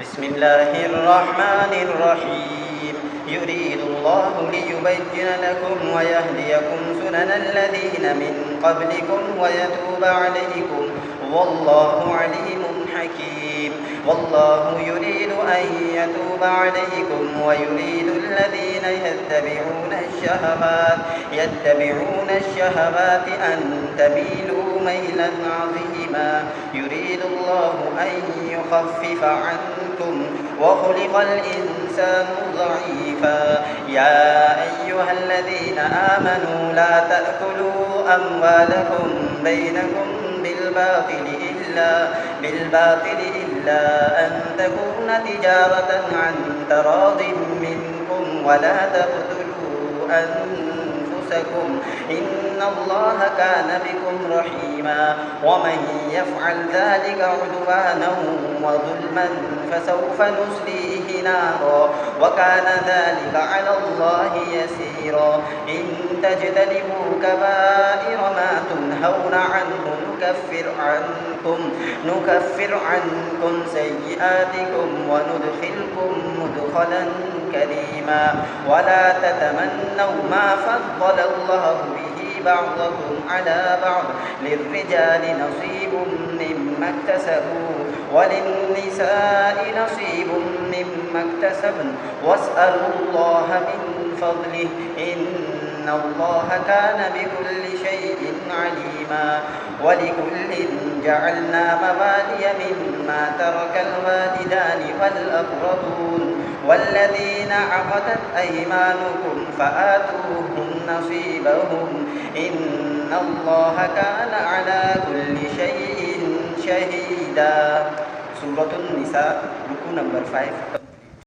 بسم الله الرحمن الرحيم يريد الله ليبين لكم ويهديكم سنن الذين من قبلكم ويتوب عليكم والله عليم حكيم والله يريد أن يتوب عليكم ويريد الذين يتبعون الشهوات أن تميلوا ميلا عظيما يريد الله أن يخفف عنكم وخلق الإنسان ضعيفا يا أيها الذين آمنوا لا تأكلوا أموالكم بينكم بالباطل إلا أن تكون تجارة عن تراض منكم ولا تقتلوا أنفسكم إن الله كان بكم رحيما ومن يفعل ذلك عدوانا وظلما فسوف نصليه نارا وكان ذلك على الله يسيرا إن تجتنبوا كبائر ما تنهون عنه نكفر عنكم سيئاتكم وندخلكم مدخلا كريما ولا تتمنوا ما فضل الله به بعضكم على بعض للرجال نصيب مما اكتسبوا وللنساء نصيب مما اكتسبن واسألوا الله من فضله إن الله كان بكل شيء عليما ولكل جعلنا موالي مما ترك الوالدان والأقربون والذين عقدت أيمانكم فآتوهم نصيبهم إن الله كان على كل شيء شهيدا. Surah An-Nisa, buku number 5.